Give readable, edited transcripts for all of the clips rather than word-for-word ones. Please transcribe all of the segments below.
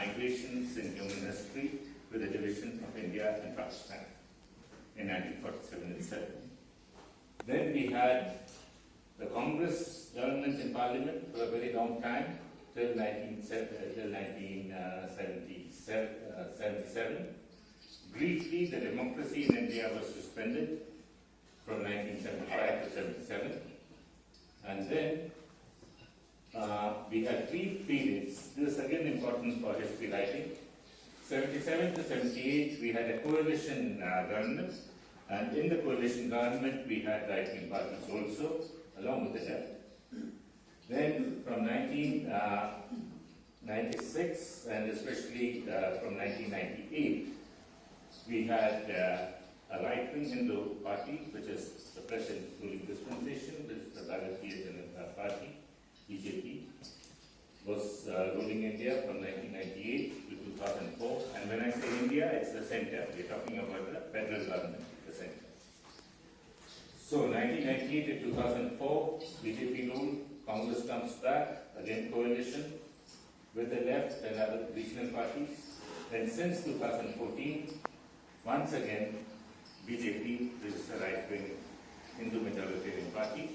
Migrations in Human History with the division of India and Pakistan in 1947 itself. Then we had the Congress government in Parliament for a very long time, till 1977. Briefly, the democracy in India was suspended from 1975 to 77. And then we had brief periods. This is again important for history writing. 77 to 78, we had a coalition government. And in the coalition government, we had right-wing parties also, along with the left. Then from 1996, and especially from 1998, we had a right-wing Hindu party, which is the present ruling dispensation, which is the Bharatiya Janata Party, BJP, was ruling India from 1998 to 2004. And when I say India, it's the center. We're talking about the federal government, the center. So 1998 to 2004, BJP rule, Congress comes back, again coalition with the left and other regional parties. Then since 2014, once again, BJP, which is a right-wing Hindu majoritarian party,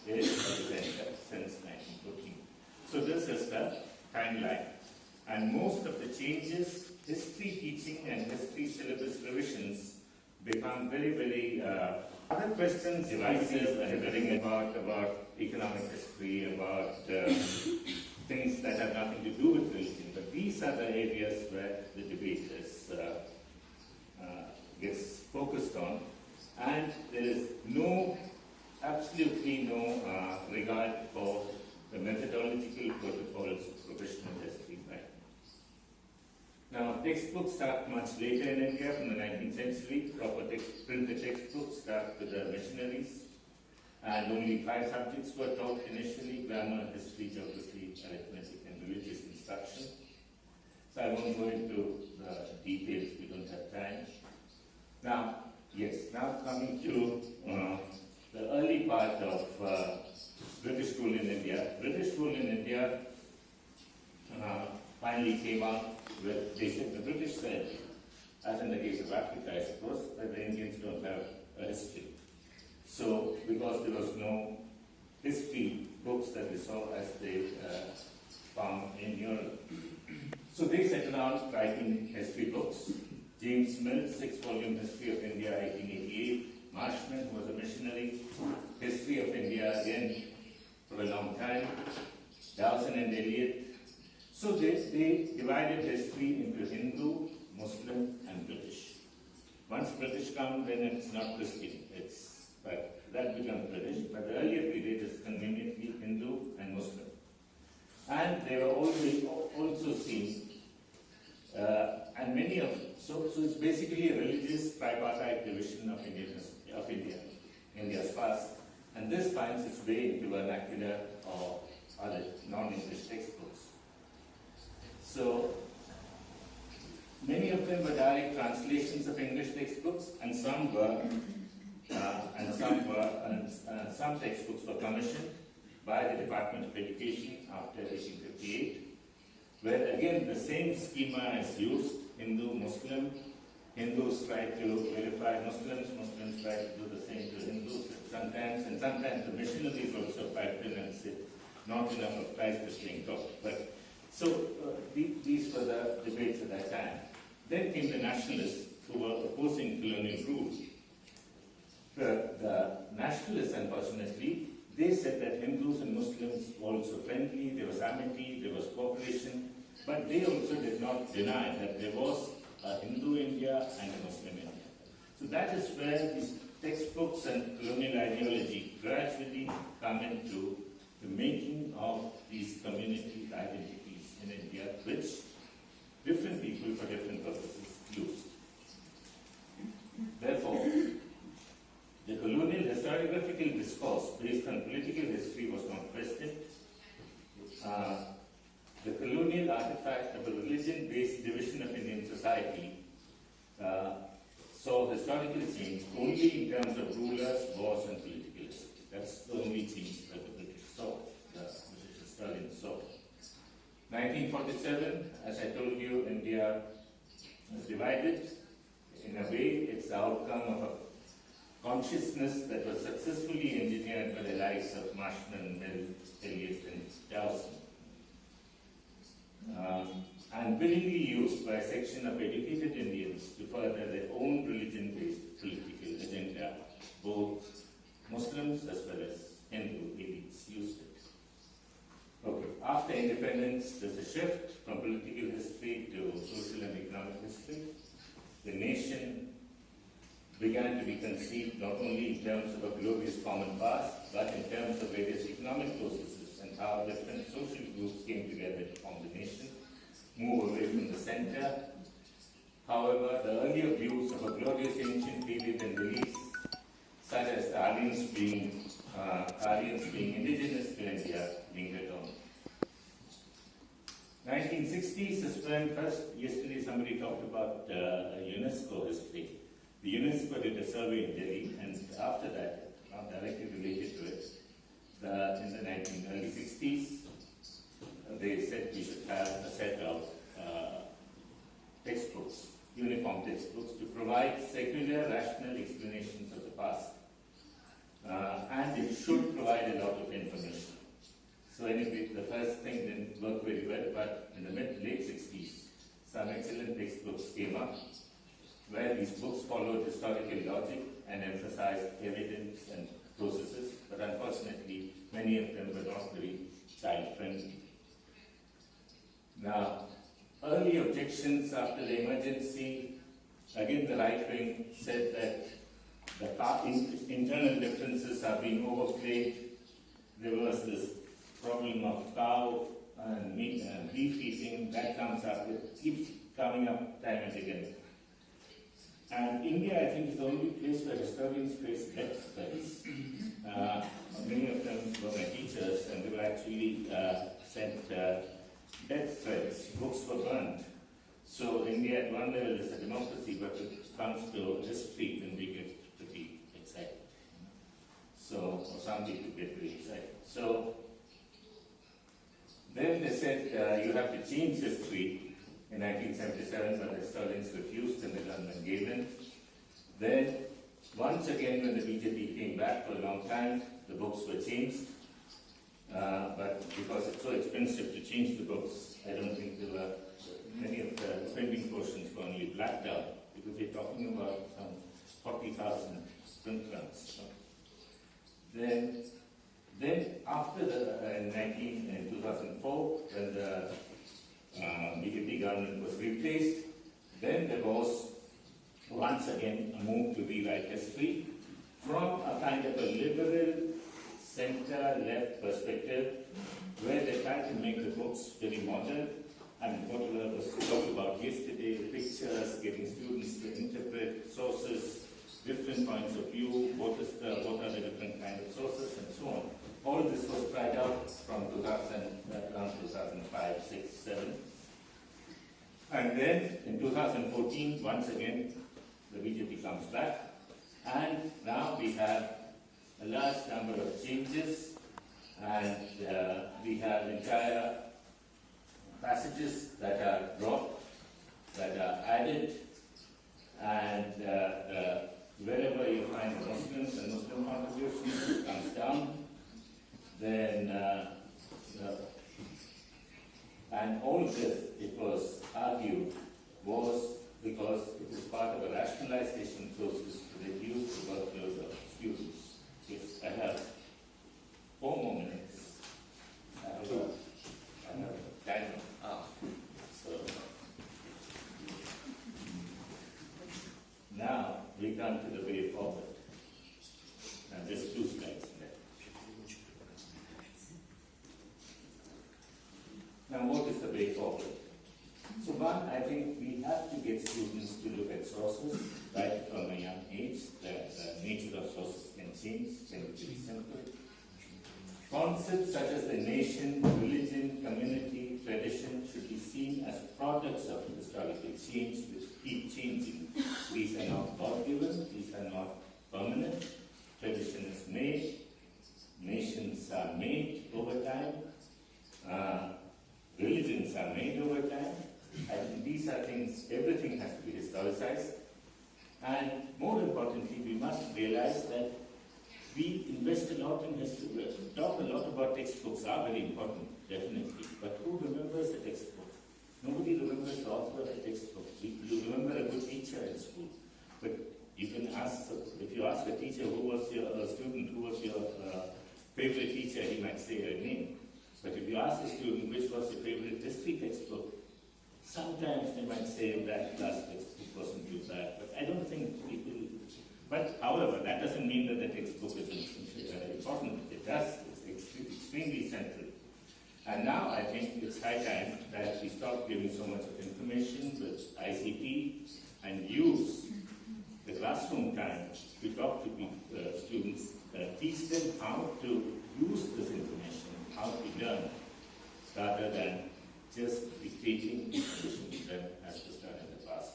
is at the center since 1914. So this is the timeline. And most of the changes, history teaching and history syllabus revisions become very, very other questions, devices, and everything about economic history, about things that have nothing to do with religion. But these are the areas where the debate is gets focused on, and there is absolutely no regard for the methodological protocols of professional history. Right? Now, textbooks start much later in India, from the 19th century. Proper printed textbooks start with the missionaries, and only 5 subjects were taught initially: grammar, history, geography, arithmetic, and religious instruction. So I won't go into the details, we don't have time. Now coming to the early part of British rule in India. British rule in India finally came out with, the British said, as in the case of Africa, I suppose, that the Indians don't have a history. So, because there was no history books that we saw as they found in Europe. So they settled on writing history books. James Mill's 6-volume History of India, 1888. Marshman, who was a missionary. History of India, again, for a long time. Dawson and Eliot. So they divided history into Hindu, Muslim, and British. Once British come, then it's not Christian. But that becomes British. But the earlier period is conveniently Hindu and Muslim. And they were also seen, and many of so it's basically a religious tripartite division of India's past, and this finds its way into vernacular or other non-English textbooks. So many of them were direct translations of English textbooks, and some textbooks were commissioned by the Department of Education after 1858, where again the same schema is used: Hindu, Muslim. Hindus try to verify Muslims, Muslims try to do the same to Hindus sometimes, and sometimes the missionaries also pipe in and say, not enough of Christ is being taught. But so these were the debates at that time. Then came the nationalists who were opposing colonial rule. The nationalists, unfortunately, they said that Hindus and Muslims were also friendly, there was amity, there was cooperation, but they also did not deny that there was a Hindu India and a Muslim India. So that is where these textbooks and colonial ideology gradually come into the making of these community identities in India, which different people for different purposes used. Therefore, the colonial historiographical discourse based on political history was not questioned. The colonial artifact of a religion-based division of Indian society saw historical change only in terms of rulers, wars, and political history. That's the only change that the British saw, the British historians saw. 1947, as I told you, India was divided. In a way, it's the outcome of a consciousness that was successfully engineered by the likes of Marshman, Mill, Eliot, and Dawson, and willingly used by a section of educated Indians to further their own religion-based political agenda. Both Muslims as well as Hindu elites used it. Okay. After independence, there's a shift from political history to social and economic history. The nation began to be conceived not only in terms of a glorious common past, but in terms of various economic processes and how different social groups came together to form the nation, move away from the center. However, the earlier views of a glorious ancient period and beliefs, such as the Aryans being indigenous to India, lingered on. 1960s is when first, yesterday somebody talked about UNESCO history. The UNESCO did a survey in Delhi, and after that, not directly related to it, in the early 60s, they said we should have a set of textbooks, uniform textbooks, to provide secular, rational explanations of the past. And it should provide a lot of information. So anyway, the first thing didn't work very well, but in the late 60s, some excellent textbooks came up, where these books followed historical logic and emphasized evidence and processes, but unfortunately, many of them were not very child-friendly. Now, early objections after the emergency, again the right wing said that the internal differences are being overplayed. There was this problem of cow and meat and beef eating, that comes up, it keeps coming up time and again. And India, I think, is the only place where historians face death threats. Many of them were my teachers, and they were actually sent death threats. Books were burned. So India, at one level, is a democracy, but when it comes to history, then we get pretty excited. So, or some people get very excited. So then they said you have to change history. In 1977, but the historians refused and the government gave in. Then, once again, when the BJP came back for a long time, the books were changed. But because it's so expensive to change the books, I don't think there were many of the offending portions were only blacked out, because we're talking about some 40,000 print runs. Then after in 2004, when the BJP government was replaced, then there was once again a move to rewrite history from a kind of a liberal center-left perspective, where they tried to make the books very modern. And what was talked about yesterday, pictures, getting students to interpret sources, different points of view, what are the different kinds of sources, and so on. All this was tried out from around 2005, 6, 7. And then in 2014, once again, the BJP comes back. And now we have a large number of changes, and we have entire passages that are dropped, that are added, and wherever you find Muslims and Muslim contributions, it comes down. Then, and all this, it was argued, was because it is part of a rationalization process to reduce the workload of students. Yes, I have 4 more minutes. I have a timer. So, now we come to the way forward. And there's 2 slides left. Now, what is the way forward? So one, I think we have to get students to look at sources right from a young age. The nature of sources can change, can be very simple. Concepts such as the nation, religion, community, tradition should be seen as products of historical change which keep changing. These are not God-given, these are not permanent. Tradition is made, nations are made over time. Religions everything has to be historicized. And more importantly, we must realize that we invest a lot in history. We talk a lot about textbooks, are very important, definitely. But who remembers a textbook? Nobody remembers the author of a textbook. You remember a good teacher in school. But you can ask, if you ask a teacher who was your student, who was your favorite teacher, he might say a name. But if you ask a student which was your favorite history textbook, sometimes they might say that class textbook wasn't too bad. But I don't think people. But however, that doesn't mean that the textbook is important. It does. It's extremely central. And now I think it's high time that we stop giving so much of information with ICT and use the classroom time to talk to students, teach them how to use this information, how to learn, rather than just dictating information to them as was done in the past.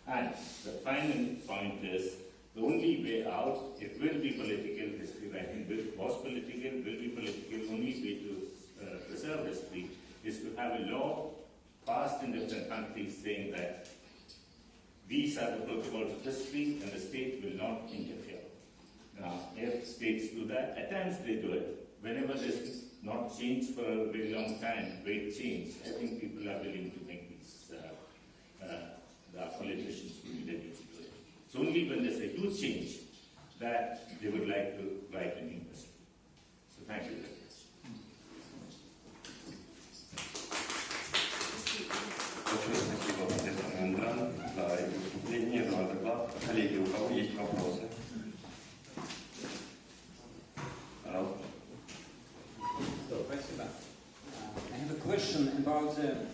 And the final point is, the only way out, it will be political, history writing was political, will be political, only way to preserve history is to have a law passed in different countries saying that these are the protocols of history and the state will not interfere. Now, if states do that, at times they do it. Whenever there's not change for a very long time, great change, I think people are willing to make these, the politicians will be ready to do it. It's only when there's a huge change that they would like to write a new history. So thank you very much. Большое спасибо, профессор Равиндран, за это выступление, за ваш доклад. Коллеги, у кого есть вопросы? Спасибо. I have a question about the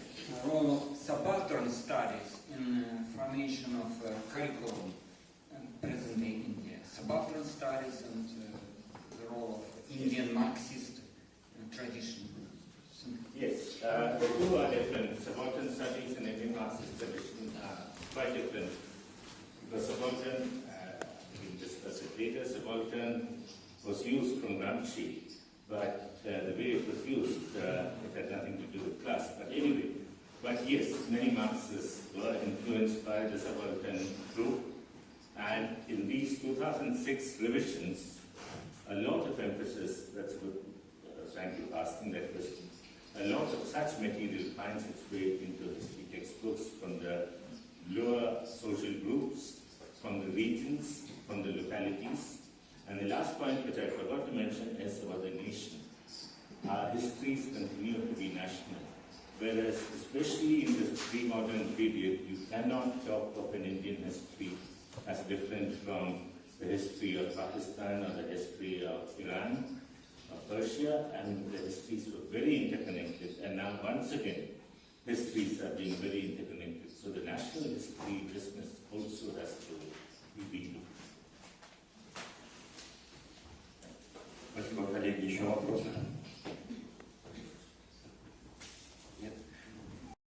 role of subaltern studies in formation of curriculum in present-day India. Subaltern studies and the role of Indian Marxist tradition. Yes, the two are different. Subaltern studies and Indian Marxist tradition are quite different. Because subaltern, we will discuss it later, subaltern was used from Gramsci, but the way it was used, it had nothing to do with class. But anyway, but yes, many Marxists were influenced by the subaltern group, and in these 2006 revisions, a lot of emphasis, that's good, thank you for asking that question. A lot of such material finds its way into history textbooks from the lower social groups, from the regions, from the localities. And the last point which I forgot to mention is about the nation. Our histories continue to be national, whereas especially in this pre-modern period, you cannot talk of an Indian history as different from the history of Pakistan or the history of Iran, Persia, and the histories were very interconnected, and now once again histories are being very interconnected. So the national history business also has to be relooked. Спасибо, коллеги. Еще вопросы?